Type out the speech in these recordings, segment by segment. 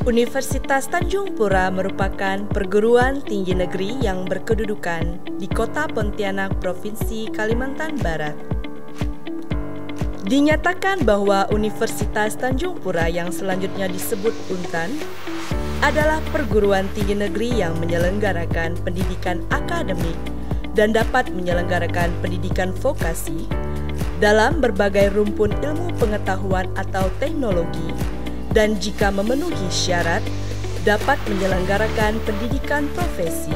Universitas Tanjung Pura merupakan perguruan tinggi negeri yang berkedudukan di Kota Pontianak, Provinsi Kalimantan Barat. Dinyatakan bahwa Universitas Tanjung Pura yang selanjutnya disebut UNTAN adalah perguruan tinggi negeri yang menyelenggarakan pendidikan akademik dan dapat menyelenggarakan pendidikan vokasi dalam berbagai rumpun ilmu pengetahuan atau teknologi, dan jika memenuhi syarat, dapat menyelenggarakan pendidikan profesi.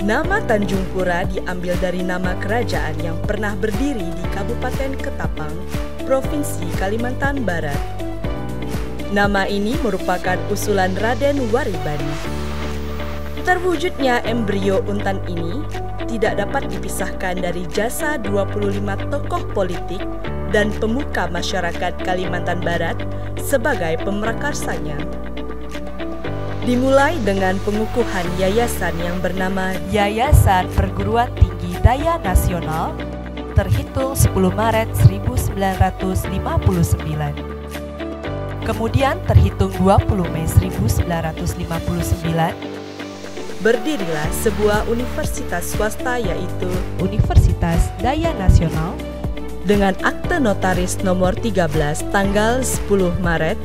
Nama Tanjung Pura diambil dari nama kerajaan yang pernah berdiri di Kabupaten Ketapang, Provinsi Kalimantan Barat. Nama ini merupakan usulan Raden Waribani. Terwujudnya embrio UNTAN ini tidak dapat dipisahkan dari jasa 25 tokoh politik dan pemuka masyarakat Kalimantan Barat sebagai pemerakarsanya. Dimulai dengan pengukuhan yayasan yang bernama Yayasan Perguruan Tinggi Daya Nasional terhitung 10 Maret 1959. Kemudian terhitung 20 Mei 1959, berdirilah sebuah universitas swasta yaitu Universitas Daya Nasional dengan akte notaris nomor 13 tanggal 10 Maret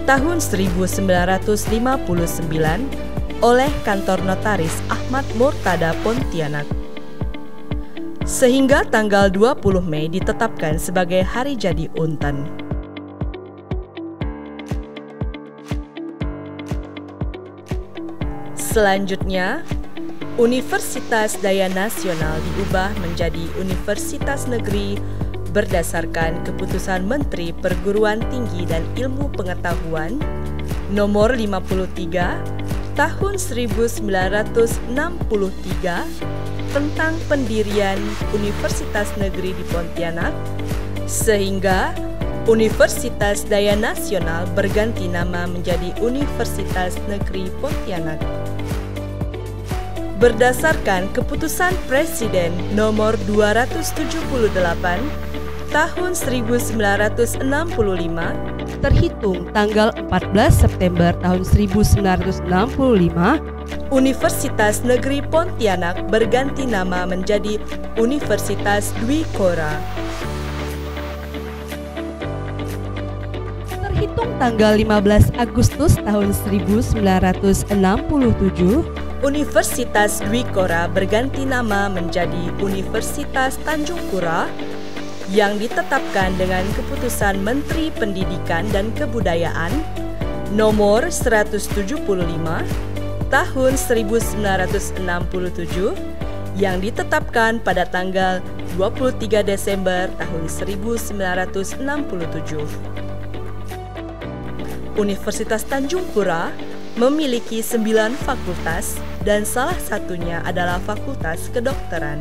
tahun 1959 oleh kantor notaris Ahmad Murtada Pontianak. Sehingga tanggal 20 Mei ditetapkan sebagai hari jadi UNTAN. Selanjutnya, Universitas Daya Nasional diubah menjadi Universitas Negeri berdasarkan keputusan Menteri Perguruan Tinggi dan Ilmu Pengetahuan nomor 53 tahun 1963 tentang pendirian Universitas Negeri di Pontianak, sehingga Universitas Daya Nasional berganti nama menjadi Universitas Negeri Pontianak. Berdasarkan keputusan Presiden nomor 278 tahun 1965 terhitung tanggal 14 September tahun 1965, Universitas Negeri Pontianak berganti nama menjadi Universitas Dwi Kora. Terhitung tanggal 15 Agustus tahun 1967, Universitas Dwi Kora berganti nama menjadi Universitas Tanjung Pura yang ditetapkan dengan keputusan Menteri Pendidikan dan Kebudayaan nomor 175 tahun 1967 yang ditetapkan pada tanggal 23 Desember tahun 1967. Universitas Tanjung Pura memiliki 9 fakultas dan salah satunya adalah Fakultas Kedokteran.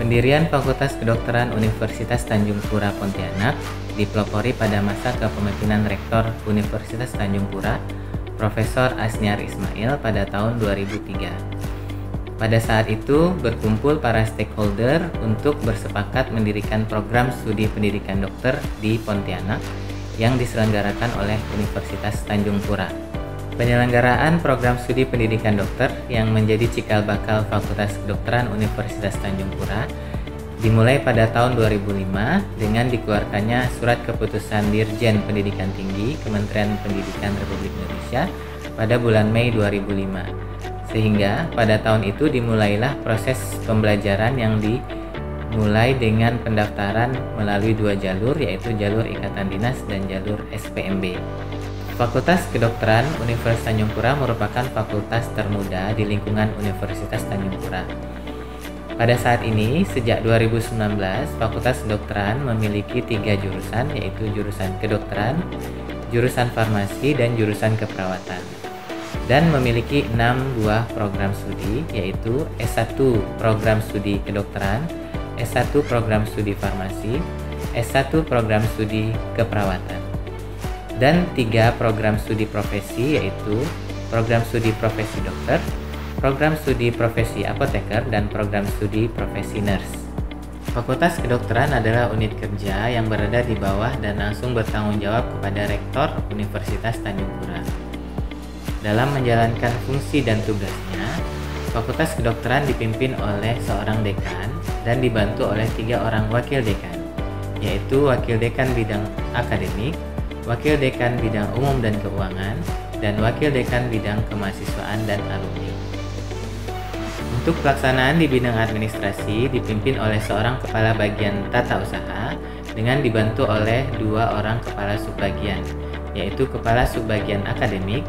Pendirian Fakultas Kedokteran Universitas Tanjung Pura Pontianak dipelopori pada masa kepemimpinan Rektor Universitas Tanjung Pura, Profesor Asniar Ismail pada tahun 2003. Pada saat itu, berkumpul para stakeholder untuk bersepakat mendirikan program studi pendidikan dokter di Pontianak yang diselenggarakan oleh Universitas Tanjung Pura. Penyelenggaraan program studi pendidikan dokter yang menjadi cikal bakal Fakultas Kedokteran Universitas Tanjung Pura dimulai pada tahun 2005 dengan dikeluarkannya Surat Keputusan Dirjen Pendidikan Tinggi Kementerian Pendidikan Republik Indonesia pada bulan Mei 2005. Sehingga pada tahun itu dimulailah proses pembelajaran yang dimulai dengan pendaftaran melalui 2 jalur, yaitu jalur Ikatan Dinas dan jalur SPMB. Fakultas Kedokteran Universitas Tanjung Pura merupakan fakultas termuda di lingkungan Universitas Tanjung Pura. Pada saat ini, sejak 2019, Fakultas Kedokteran memiliki 3 jurusan, yaitu jurusan Kedokteran, jurusan Farmasi, dan jurusan Keperawatan. Dan memiliki 6 buah program studi, yaitu S1 Program Studi Kedokteran, S1 Program Studi Farmasi, S1 Program Studi Keperawatan, dan 3 program studi profesi, yaitu Program Studi Profesi Dokter, Program Studi Profesi Apoteker, dan Program Studi Profesi Nurse. Fakultas Kedokteran adalah unit kerja yang berada di bawah dan langsung bertanggung jawab kepada Rektor Universitas Tanjung Pura. Dalam menjalankan fungsi dan tugasnya, Fakultas Kedokteran dipimpin oleh seorang dekan dan dibantu oleh 3 orang wakil dekan, yaitu Wakil Dekan Bidang Akademik, Wakil Dekan Bidang Umum dan Keuangan, dan Wakil Dekan Bidang Kemahasiswaan dan Alumni. Untuk pelaksanaan di bidang administrasi dipimpin oleh seorang kepala bagian tata usaha dengan dibantu oleh 2 orang kepala subbagian, yaitu kepala subbagian akademik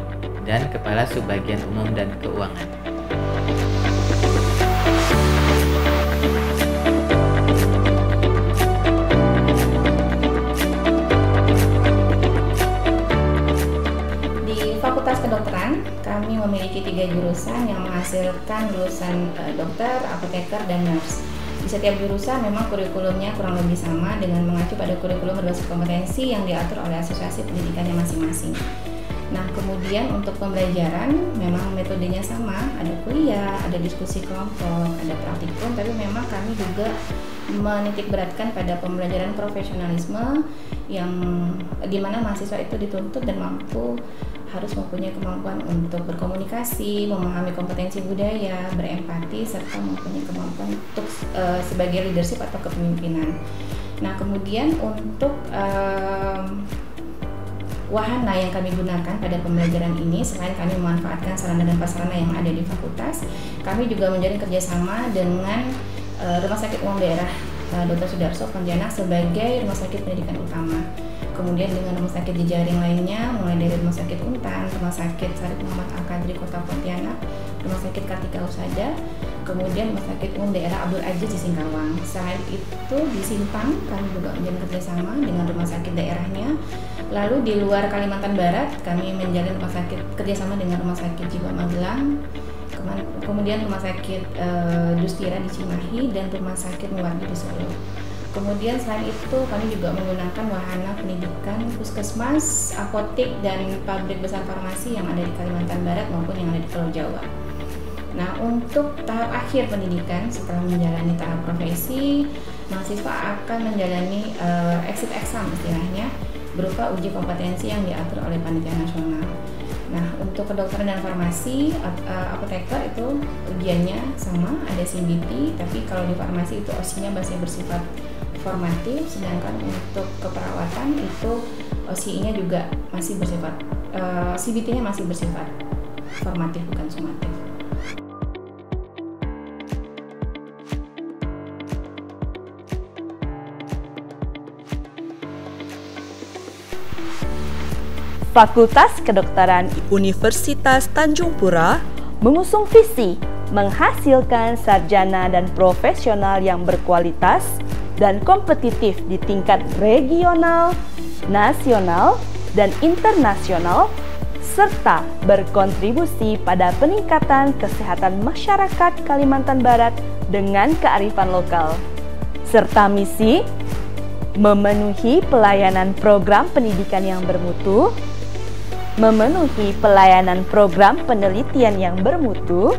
dan kepala subbagian umum dan keuangan. Fakultas Kedokteran, kami memiliki 3 jurusan yang menghasilkan lulusan dokter, apoteker, dan nurse. Di setiap jurusan memang kurikulumnya kurang lebih sama dengan mengacu pada kurikulum berbasis kompetensi yang diatur oleh asosiasi pendidikannya masing-masing. Nah, kemudian untuk pembelajaran memang metodenya sama, ada kuliah, ada diskusi kelompok, ada praktikum, tapi memang kami juga menitik beratkan pada pembelajaran profesionalisme yang dimana mahasiswa itu dituntut dan harus mempunyai kemampuan untuk berkomunikasi, memahami kompetensi budaya, berempati, serta mempunyai kemampuan untuk sebagai leadership atau kepemimpinan. Nah, kemudian untuk wahana yang kami gunakan pada pembelajaran ini, selain kami memanfaatkan sarana dan prasarana yang ada di fakultas, kami juga menjalin kerjasama dengan Rumah Sakit Umum Daerah Dr. Sudarso Pontianak sebagai rumah sakit pendidikan utama. Kemudian dengan rumah sakit jejaring lainnya, mulai dari Rumah Sakit Untan, Rumah Sakit Syarif Muhammad Al-Qadri Kota Pontianak, Rumah Sakit Kartika Husada, kemudian Rumah Sakit Umum Daerah Abdul Aziz di Singkawang. Selain itu di Simpang kami juga menjalin kerjasama dengan rumah sakit daerahnya. Lalu di luar Kalimantan Barat kami menjalin kerjasama dengan Rumah Sakit Jiwa Magelang, kemudian Rumah Sakit Dustira di Cimahi, dan Rumah Sakit Muwardi di Solo. Kemudian selain itu kami juga menggunakan wahana pendidikan puskesmas, apotek, dan pabrik besar farmasi yang ada di Kalimantan Barat maupun yang ada di Pulau Jawa. Nah, untuk tahap akhir pendidikan setelah menjalani tahap profesi, mahasiswa akan menjalani exit exam istilahnya, berupa uji kompetensi yang diatur oleh panitia nasional. Nah, untuk kedokteran dan farmasi, apoteker itu ujiannya sama, ada CBT, tapi kalau di farmasi itu OSI-nya masih bersifat formatif, sedangkan untuk keperawatan itu OSI-nya juga masih bersifat, CBT-nya masih bersifat formatif bukan sumatif. Fakultas Kedokteran Universitas Tanjung Pura mengusung visi menghasilkan sarjana dan profesional yang berkualitas dan kompetitif di tingkat regional, nasional, dan internasional, serta berkontribusi pada peningkatan kesehatan masyarakat Kalimantan Barat dengan kearifan lokal, serta misi memenuhi pelayanan program pendidikan yang bermutu, memenuhi pelayanan program penelitian yang bermutu,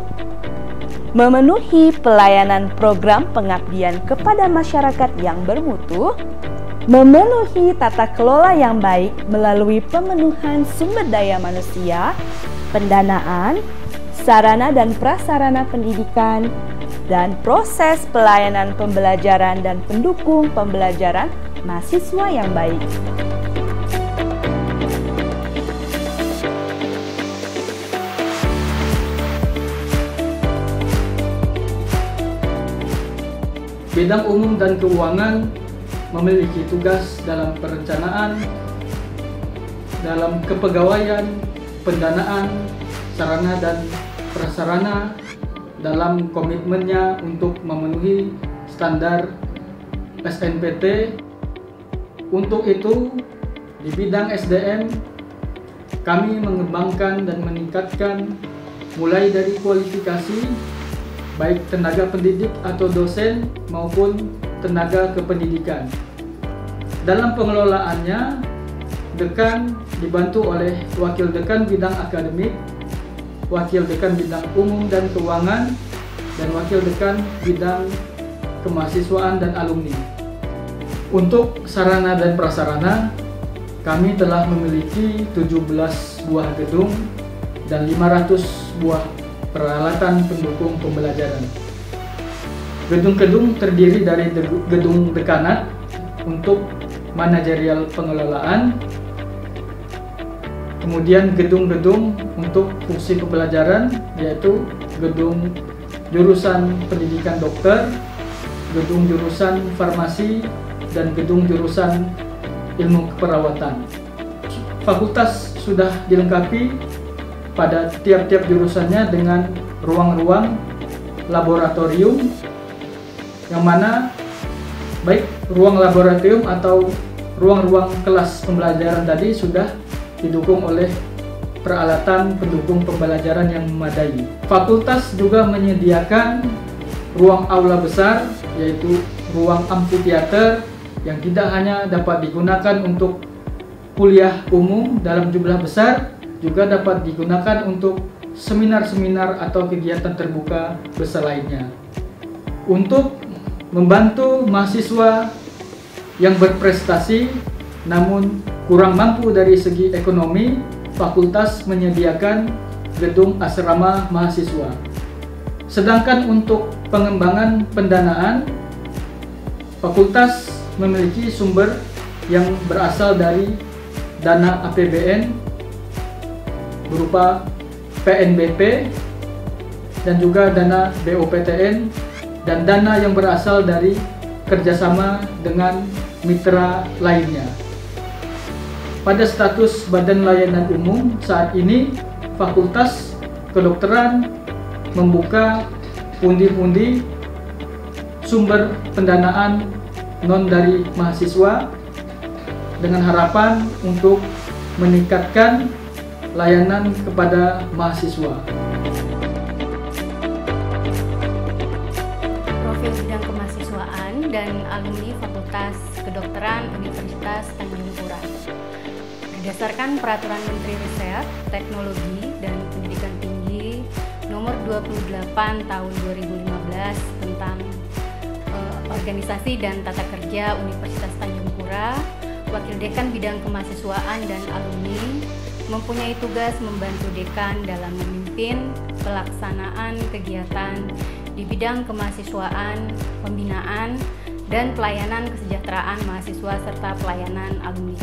memenuhi pelayanan program pengabdian kepada masyarakat yang bermutu, memenuhi tata kelola yang baik melalui pemenuhan sumber daya manusia, pendanaan, sarana dan prasarana pendidikan, dan proses pelayanan pembelajaran dan pendukung pembelajaran mahasiswa yang baik. Bidang Umum dan Keuangan memiliki tugas dalam perencanaan, dalam kepegawaian, pendanaan, sarana dan prasarana, dalam komitmennya untuk memenuhi standar SNPT. Untuk itu, di bidang SDM, kami mengembangkan dan meningkatkan mulai dari kualifikasi baik tenaga pendidik atau dosen maupun tenaga kependidikan. Dalam pengelolaannya, dekan dibantu oleh wakil dekan bidang akademik, wakil dekan bidang umum dan keuangan, dan wakil dekan bidang Kemahasiswaan dan Alumni. Untuk sarana dan prasarana, kami telah memiliki 17 buah gedung dan 500 buah peralatan pendukung pembelajaran. Gedung-gedung terdiri dari gedung dekanat untuk manajerial pengelolaan, kemudian gedung-gedung untuk fungsi pembelajaran, yaitu gedung jurusan pendidikan dokter, gedung jurusan farmasi, dan gedung jurusan ilmu keperawatan. Fakultas sudah dilengkapi pada tiap-tiap jurusannya dengan ruang-ruang laboratorium, yang mana baik ruang laboratorium atau ruang-ruang kelas pembelajaran tadi sudah didukung oleh peralatan pendukung pembelajaran yang memadai. Fakultas juga menyediakan ruang aula besar, yaitu ruang amphitheater, yang tidak hanya dapat digunakan untuk kuliah umum dalam jumlah besar, juga dapat digunakan untuk seminar-seminar atau kegiatan terbuka besar lainnya. Untuk membantu mahasiswa yang berprestasi namun kurang mampu dari segi ekonomi, fakultas menyediakan gedung asrama mahasiswa. Sedangkan untuk pengembangan pendanaan, fakultas memiliki sumber yang berasal dari dana APBN berupa PNBP dan juga dana BOPTN, dan dana yang berasal dari kerjasama dengan mitra lainnya. Pada status Badan Layanan Umum saat ini, Fakultas Kedokteran membuka pundi-pundi sumber pendanaan non dari mahasiswa dengan harapan untuk meningkatkan layanan kepada mahasiswa. Profil bidang kemahasiswaan dan alumni Fakultas Kedokteran Universitas Tanjung Pura. Berdasarkan Peraturan Menteri Riset, Teknologi, dan Pendidikan Tinggi Nomor 28 Tahun 2015 tentang Organisasi dan Tata Kerja Universitas Tanjung Pura, Wakil Dekan Bidang Kemahasiswaan dan Alumni mempunyai tugas membantu dekan dalam memimpin pelaksanaan kegiatan di bidang kemahasiswaan, pembinaan, dan pelayanan kesejahteraan mahasiswa serta pelayanan alumni.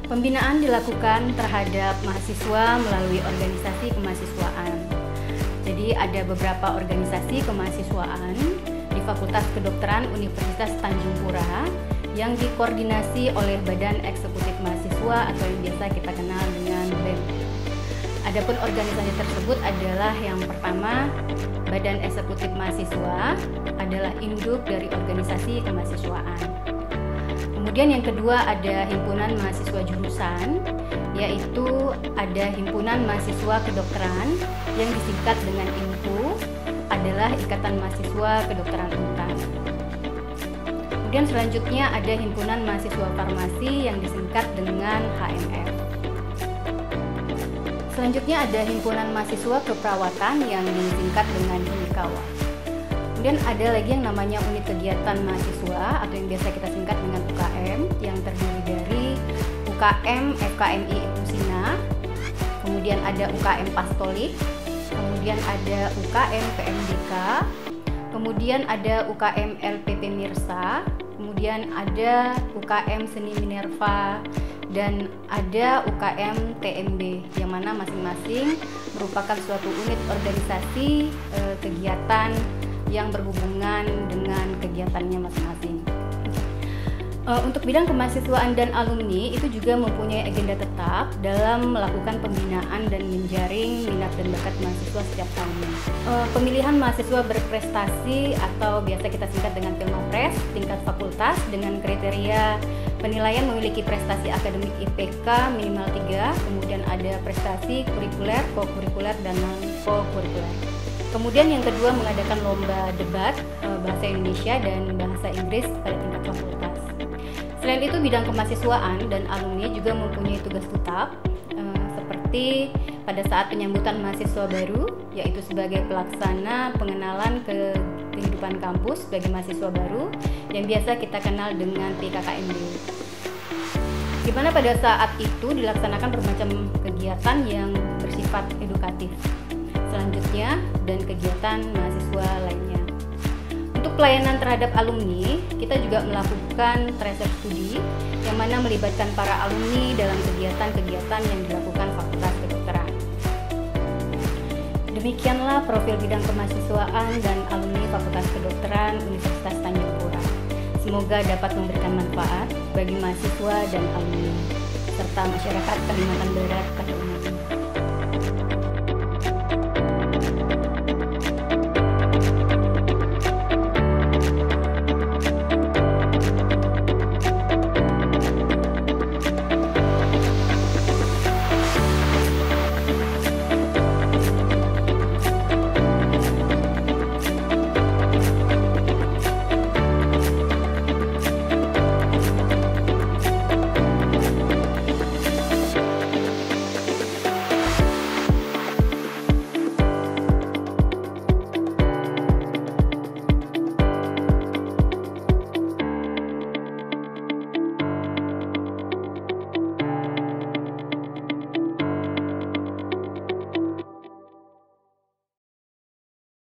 Pembinaan dilakukan terhadap mahasiswa melalui organisasi kemahasiswaan. Jadi ada beberapa organisasi kemahasiswaan di Fakultas Kedokteran Universitas Tanjung Pura yang dikoordinasi oleh Badan Eksekutif Mahasiswa atau yang biasa kita kenal dengan BEM. Adapun organisasi tersebut adalah yang pertama, Badan Eksekutif Mahasiswa adalah induk dari organisasi kemahasiswaan. Kemudian yang kedua ada Himpunan Mahasiswa Jurusan, yaitu ada Himpunan Mahasiswa Kedokteran yang disingkat dengan IMPU, adalah Ikatan Mahasiswa Kedokteran Untan. Kemudian selanjutnya ada Himpunan Mahasiswa Farmasi yang disingkat dengan HMF. Selanjutnya ada Himpunan Mahasiswa Keperawatan yang disingkat dengan Himikawa. Kemudian ada lagi yang namanya Unit Kegiatan Mahasiswa atau yang biasa kita singkat dengan UKM, yang terdiri dari UKM FKMI Pusina, kemudian ada UKM Pastolik, kemudian ada UKM PMDK, kemudian ada UKM LPP Mirsa, kemudian ada UKM Seni Minerva, dan ada UKM TMB, yang mana masing-masing merupakan suatu unit organisasi kegiatan yang berhubungan dengan kegiatannya masing-masing. Untuk bidang kemahasiswaan dan alumni itu juga mempunyai agenda tetap dalam melakukan pembinaan dan menjaring minat dan bakat mahasiswa setiap tahunnya. Pemilihan mahasiswa berprestasi atau biasa kita singkat dengan Pilmapres tingkat fakultas dengan kriteria penilaian memiliki prestasi akademik IPK minimal 3, kemudian ada prestasi kurikuler, kokurikuler, dan non-kokurikuler. Kemudian yang kedua mengadakan lomba debat bahasa Indonesia dan bahasa Inggris pada tingkat fakultas. Selain itu, bidang kemahasiswaan dan alumni juga mempunyai tugas tetap seperti pada saat penyambutan mahasiswa baru, yaitu sebagai pelaksana pengenalan ke kehidupan kampus bagi mahasiswa baru yang biasa kita kenal dengan PKKMB. Di mana pada saat itu dilaksanakan bermacam kegiatan yang bersifat edukatif. Selanjutnya, dan kegiatan mahasiswa lainnya. Untuk pelayanan terhadap alumni, kita juga melakukan tracer studi yang mana melibatkan para alumni dalam kegiatan-kegiatan yang dilakukan Fakultas Kedokteran. Demikianlah profil bidang kemahasiswaan dan alumni Fakultas Kedokteran Universitas Tanjung Pura. Semoga dapat memberikan manfaat bagi mahasiswa dan alumni serta masyarakat Kalimantan Barat pada umumnya.